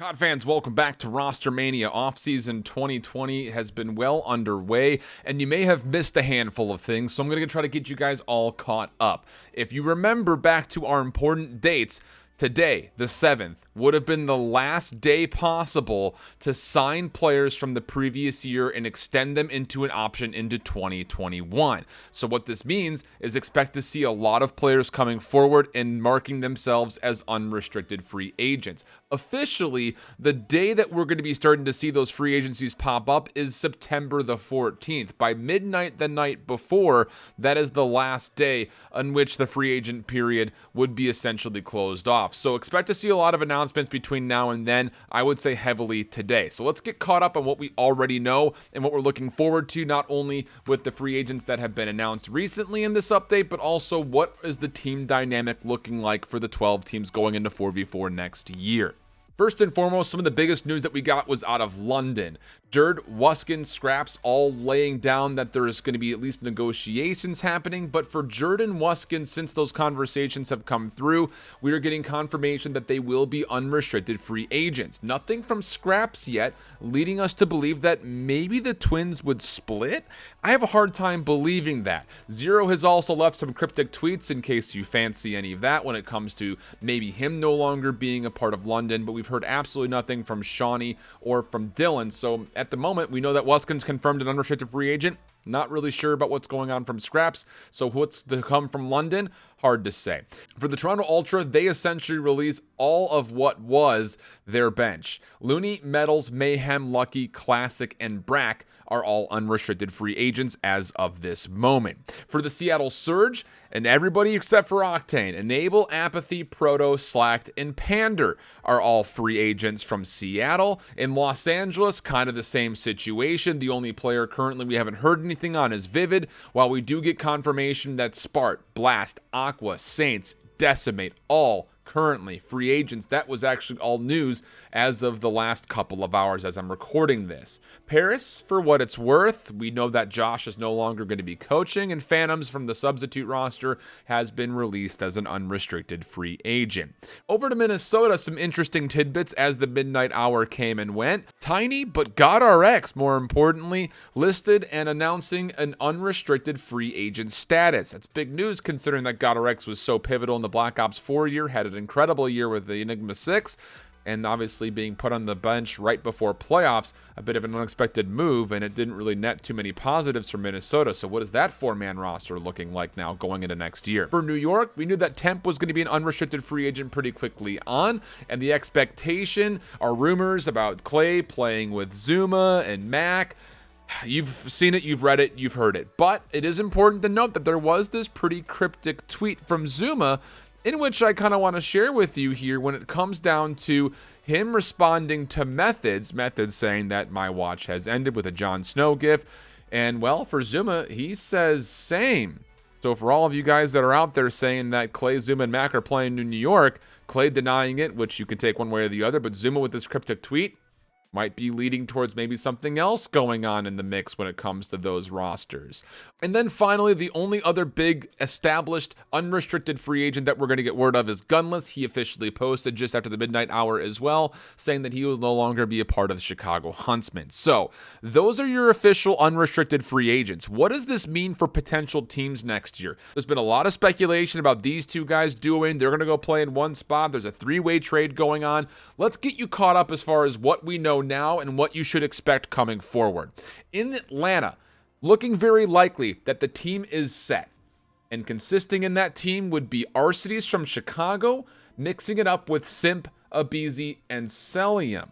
COD fans, welcome back to Rostermania. Offseason 2020 has been well underway, and you may have missed a handful of things, so I'm going to try to get you guys all caught up. If you remember back to our important dates, today, the 7th, would have been the last day possible to sign players from the previous year and extend them into an option into 2021. So what this means is expect to see a lot of players coming forward and marking themselves as unrestricted free agents. Officially, the day that we're going to be starting to see those free agencies pop up is September the 14th. By midnight the night before, that is the last day on which the free agent period would be essentially closed off. So expect to see a lot of announcements between now and then. I would say heavily today. So let's get caught up on what we already know and what we're looking forward to, not only with the free agents that have been announced recently in this update, but also what is the team dynamic looking like for the 12 teams going into 4v4 next year. First and foremost, some of the biggest news that we got was out of London. Jerd, Wuskin, Scraps all laying down that there is going to be at least negotiations happening. But for Jerd and Wuskin, since those conversations have come through, we are getting confirmation that they will be unrestricted free agents. Nothing from Scraps yet, leading us to believe that maybe the Twins would split. I have a hard time believing that. Zero has also left some cryptic tweets in case you fancy any of that when it comes to maybe him no longer being a part of London, but we've heard absolutely nothing from Shawnee or from Dylan. So at the moment, we know that Wuskin's confirmed an unrestricted free agent. Not really sure about what's going on from Scraps. So what's to come from London? Hard to say. For the Toronto Ultra, they essentially release all of what was their bench. Looney, Metals, Mayhem, Lucky, Classic, and Brack are all unrestricted free agents as of this moment. For the Seattle Surge, and everybody except for Octane, Enable, Apathy, Proto, Slacked, and Pander are all free agents from Seattle. In Los Angeles, kind of the same situation. The only player currently we haven't heard anything on is Vivid, while we do get confirmation that Spart, Blast, Aqua, Saints, Decimate, all currently free agents. That was actually all news as of the last couple of hours as I'm recording this. Paris, for what it's worth, we know that Josh is no longer going to be coaching, and Phantoms from the substitute roster has been released as an unrestricted free agent. Over to Minnesota, some interesting tidbits as the midnight hour came and went. Tiny, but GodRx, more importantly, listed and announcing an unrestricted free agent status. That's big news considering that GodRx was so pivotal in the Black Ops 4 year, had an incredible year with the Enigma 6, and obviously being put on the bench right before playoffs, a bit of an unexpected move, and it didn't really net too many positives for Minnesota. So what is that four-man roster looking like now going into next year? For New York, we knew that Temp was going to be an unrestricted free agent pretty quickly on, and the expectation are rumors about Clay playing with Zuma and Mac. You've seen it, you've read it, you've heard it. But it is important to note that there was this pretty cryptic tweet from Zuma in which I kind of want to share with you here when it comes down to him responding to Methods saying that my watch has ended with a Jon Snow gif. And well, for Zuma, he says same. So for all of you guys that are out there saying that Clay, Zuma, and Mac are playing in New York, Clay denying it, which you can take one way or the other, but Zuma with this cryptic tweet might be leading towards maybe something else going on in the mix when it comes to those rosters. And then finally, the only other big established unrestricted free agent that we're going to get word of is Gunless. He officially posted just after the midnight hour as well, saying that he will no longer be a part of the Chicago Huntsmen. So those are your official unrestricted free agents. What does this mean for potential teams next year? There's been a lot of speculation about these two guys doing. They're going to go play in one spot. There's a three-way trade going on. Let's get you caught up as far as what we know now and what you should expect coming forward. In Atlanta, looking very likely that the team is set, and consisting in that team would be Arcides from Chicago, mixing it up with Simp, Abizi, and Celium.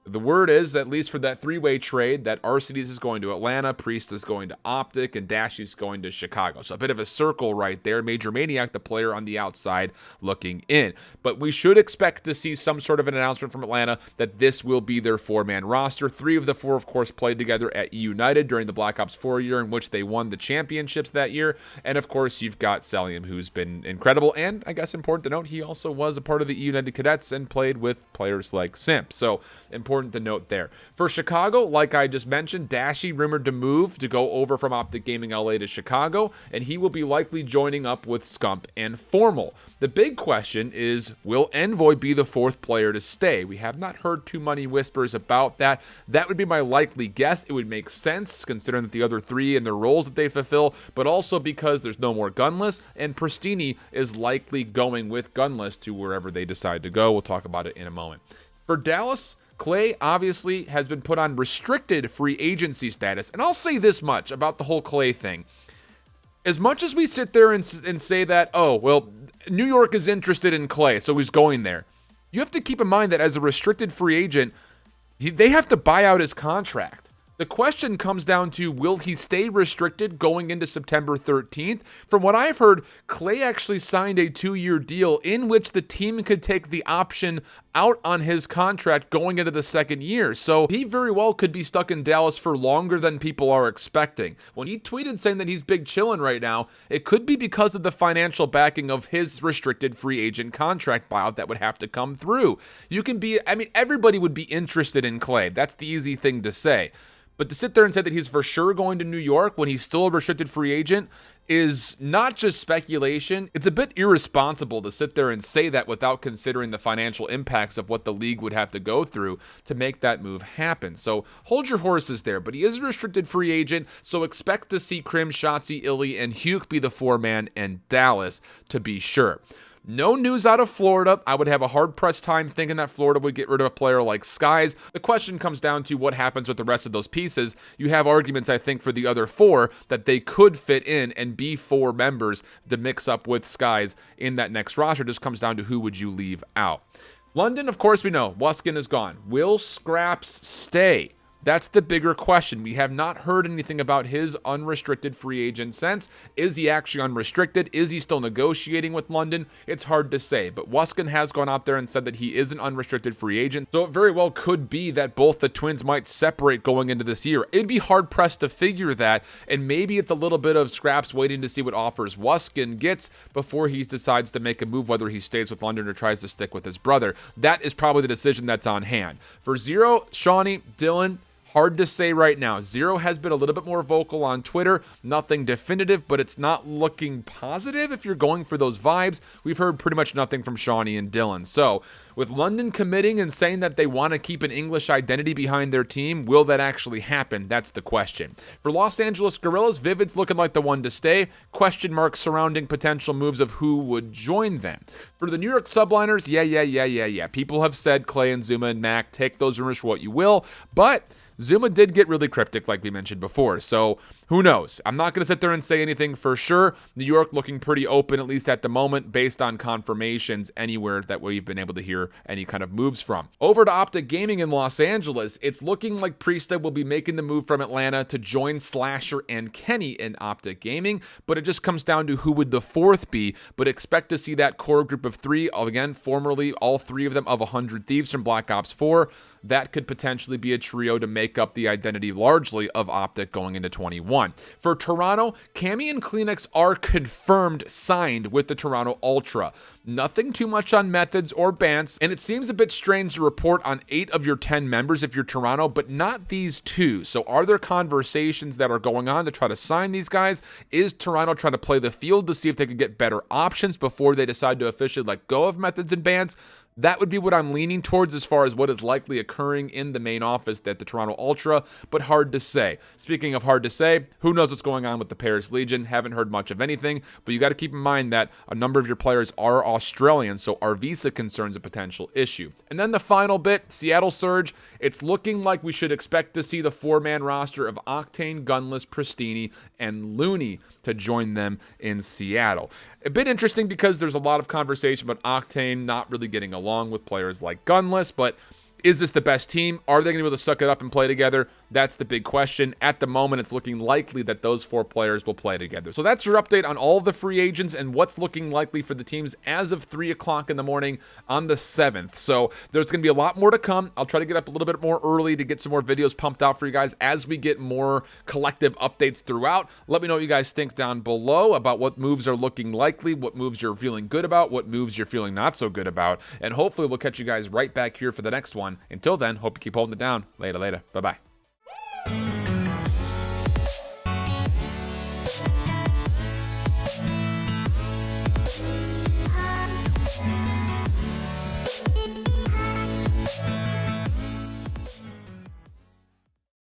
The word is, at least for that three-way trade, that Arcides is going to Atlanta, Priest is going to Optic, and Dashy's going to Chicago. So a bit of a circle right there. Major Maniac, the player on the outside, looking in. But we should expect to see some sort of an announcement from Atlanta that this will be their four-man roster. Three of the four, of course, played together at United during the Black Ops 4 year, in which they won the championships that year. And, of course, you've got Celium, who's been incredible. And, I guess important to note, he also was a part of the United Cadets and played with players like Simp. So, important important to note there. For Chicago, like I just mentioned, Dashy rumored to move to go over from Optic Gaming LA to Chicago, and he will be likely joining up with Scump and Formal. The big question is, will Envoy be the fourth player to stay? We have not heard too many whispers about that. That would be my likely guess. It would make sense considering that the other three and their roles that they fulfill, but also because there's no more Gunless, and Pristini is likely going with Gunless to wherever they decide to go. We'll talk about it in a moment. For Dallas, Clay obviously has been put on restricted free agency status, and I'll say this much about the whole Clay thing. As much as we sit there and say that, oh, well, New York is interested in Clay, so he's going there, you have to keep in mind that as a restricted free agent, they have to buy out his contract. The question comes down to, will he stay restricted going into September 13th? From what I've heard, Clay actually signed a 2-year deal in which the team could take the option out on his contract going into the second year. So he very well could be stuck in Dallas for longer than people are expecting. When he tweeted saying that he's big chillin' right now, it could be because of the financial backing of his restricted free agent contract buyout that would have to come through. Everybody would be interested in Clay. That's the easy thing to say. But to sit there and say that he's for sure going to New York when he's still a restricted free agent is not just speculation. It's a bit irresponsible to sit there and say that without considering the financial impacts of what the league would have to go through to make that move happen. So hold your horses there. But he is a restricted free agent, so expect to see Krim, Shotzi, Illy, and Hugh be the four-man, and Dallas to be sure. No news out of Florida. I would have a hard-pressed time thinking that Florida would get rid of a player like Skies. The question comes down to what happens with the rest of those pieces. You have arguments, I think, for the other four that they could fit in and be 4 members to mix up with Skies in that next roster. It just comes down to who would you leave out. London, of course, we know. Wuskin is gone. Will Scraps stay? That's the bigger question. We have not heard anything about his unrestricted free agent since. Is he actually unrestricted? Is he still negotiating with London? It's hard to say, but Wuskin has gone out there and said that he is an unrestricted free agent, so it very well could be that both the Twins might separate going into this year. It'd be hard-pressed to figure that, and maybe it's a little bit of Scraps waiting to see what offers Wuskin gets before he decides to make a move, whether he stays with London or tries to stick with his brother. That is probably the decision that's on hand. For Zero, Shawnee, Dylan, hard to say right now. Zero has been a little bit more vocal on Twitter. Nothing definitive, but it's not looking positive if you're going for those vibes. We've heard pretty much nothing from Shawnee and Dylan. So, with London committing and saying that they want to keep an English identity behind their team, will that actually happen? That's the question. For Los Angeles Guerrillas, Vivid's looking like the one to stay. Question marks surrounding potential moves of who would join them. For the New York Subliners, yeah. People have said Clay and Zuma and Mac, take those rumors for what you will, but Zuma did get really cryptic like we mentioned before, so who knows? I'm not going to sit there and say anything for sure. New York looking pretty open, at least at the moment, based on confirmations anywhere that we've been able to hear any kind of moves from. Over to Optic Gaming in Los Angeles, it's looking like Priesta will be making the move from Atlanta to join Slasher and Kenny in Optic Gaming, but it just comes down to who would the fourth be, but expect to see that core group of 3, again, formerly all 3 of them of 100 Thieves from Black Ops 4, that could potentially be a trio to make up the identity largely of Optic going into 21. For Toronto, Cammy and Kleenex are confirmed signed with the Toronto Ultra. Nothing too much on methods or bans, and it seems a bit strange to report on 8 of your 10 members if you're Toronto, but not these 2. So are there conversations that are going on to try to sign these guys? Is Toronto trying to play the field to see if they could get better options before they decide to officially let go of methods and bans? That would be what I'm leaning towards as far as what is likely occurring in the main office at the Toronto Ultra, but hard to say. Speaking of hard to say, who knows what's going on with the Paris Legion? Haven't heard much of anything, but you got to keep in mind that a number of your players are Australian, so our visa concern's a potential issue. And then the final bit, Seattle Surge, it's looking like we should expect to see the 4-man roster of Octane, Gunless, Pristini, and Looney to join them in Seattle. A bit interesting because there's a lot of conversation about Octane not really getting along with players like Gunless, but is this the best team? Are they going to be able to suck it up and play together? That's the big question. At the moment, it's looking likely that those 4 players will play together. So that's your update on all of the free agents and what's looking likely for the teams as of 3 o'clock in the morning on the 7th. So there's going to be a lot more to come. I'll try to get up a little bit more early to get some more videos pumped out for you guys as we get more collective updates throughout. Let me know what you guys think down below about what moves are looking likely, what moves you're feeling good about, what moves you're feeling not so good about. And hopefully we'll catch you guys right back here for the next one. Until then, hope you keep holding it down. Later. Bye-bye.